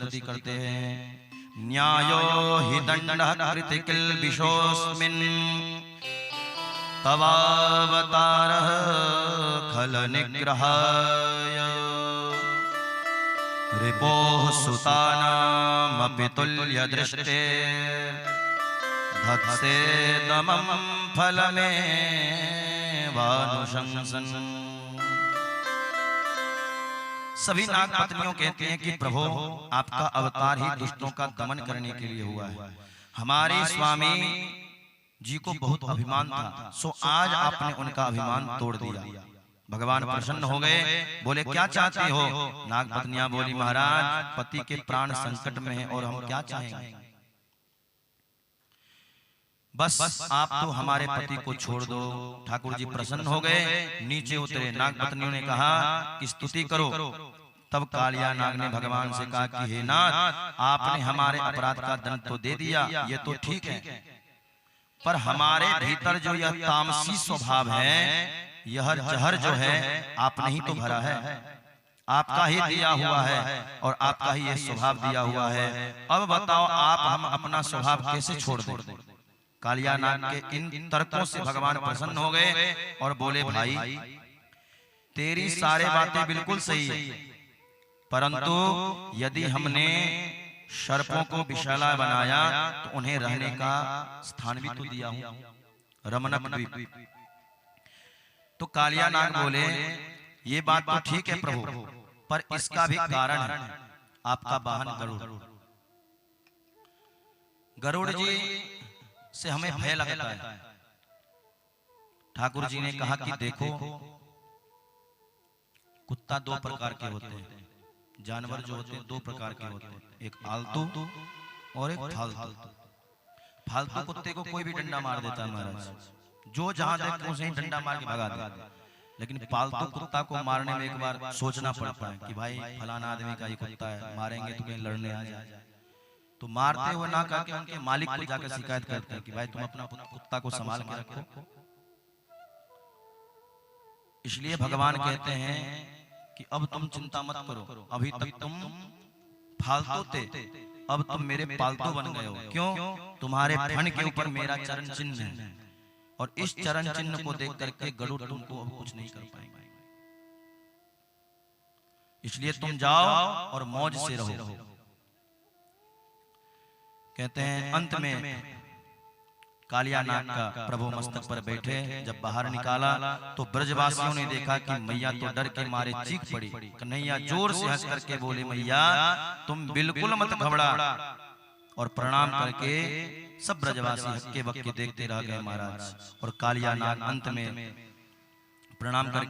स्तुति करते हैं। न्यायो हि दंडः कृति किल्बिषोऽस्मिन् तवावतारः खल निग्रहाय रिपोः सुतानामपि तुल्यदृष्टे भत्सेदमं फलमेवानुशंसन्। सभी नाग पत्नियों कहती हैं कि प्रभु आपका अवतार ही दुष्टों का दमन करने के लिए हुआ है। हमारे स्वामी जी को बहुत अभिमान था, सो आज आपने उनका अभिमान तोड़ दिया। भगवान प्रसन्न हो गए, बोले क्या चाहते हो? नाग पत्नियां बोली महाराज पति के प्राण संकट में हैं और हम क्या चाहेंगे, बस आप तो हमारे पति को छोड़ दो। ठाकुर जी प्रसन्न हो गए, नीचे उतरे। नाग पत्नियों ने कहा कि स्तुति करो। तब कालिया नाग ने भगवान से कहा कि हे नाथ, आपने हमारे अपराध का दंड तो दे दिया, ये तो ठीक है, पर हमारे भीतर जो यह तामसी स्वभाव है, यह जहर जो है आपने ही तो भरा है, आपका ही दिया हुआ है और आपका ही यह स्वभाव दिया हुआ है। अब बताओ आप हम अपना स्वभाव कैसे छोड़ दें? कालिया नाग के इन तर्कों से भगवान प्रसन्न हो गए और बोले भाई तेरी सारी बातें बिल्कुल सही है, परंतु यदि हमने सर्पों को विशाला बनाया तो उन्हें रहने का स्थान भी तो दिया हूं, रमणक द्वीप। तो कालिया नाग बोले ये बात तो ठीक है प्रभु, पर इसका भी कारण है। आपका वाहन गरुड़, गरुड़ जी से हमें भय लगता है। ठाकुर जी ने कहा कि देखो कुत्ता दो प्रकार के होते हैं, जानवर जो होते हैं दो प्रकार के होते हैं, एक आलतू और एक फालतू। फालतू कुत्ते को कोई भी डंडा मार देता है महाराज, जो जहां देखते उसे ही डंडा मार के भगा देता है। लेकिन पालतू कुत्ता को मारने में एक बार सोचना पड़ता है कि भाई फलाना आदमी का ही कुत्ता है, मारेंगे तो कहीं लड़ने आ जाए। तो मारते हुए ना करके उनके मालिक को जाकर शिकायत करते हैं कि भाई तुम अपना कुत्ता को संभाल के रखो। इसलिए भगवान कहते हैं कि अब तुम चिंता मत करो, अभी तक तुम फालतू थे, अब तुम मेरे पालतू बन गए हो। क्यों? तुम्हारे फण के ऊपर मेरा चरण चिन्ह है और इस चरण चिन्ह को देख करके गरुड़ तुमको अब कुछ नहीं कर पाएंगे। इसलिए तुम जाओ और मौज से रहो। कहते हैं अंत में कालिया नाग का प्रभु मस्तक पर बैठे जब बाहर निकाला तो ब्रजवासियों ने देखा कि मैया तो डर के मारे चीख पड़ी। कन्हैया जोर से हंस करके बोले मैया तुम बिल्कुल मत घबरा, और प्रणाम करके सब ब्रजवासी हक्के बक्के देखते रह गए महाराज। और कालिया नाग अंत में प्रणाम करके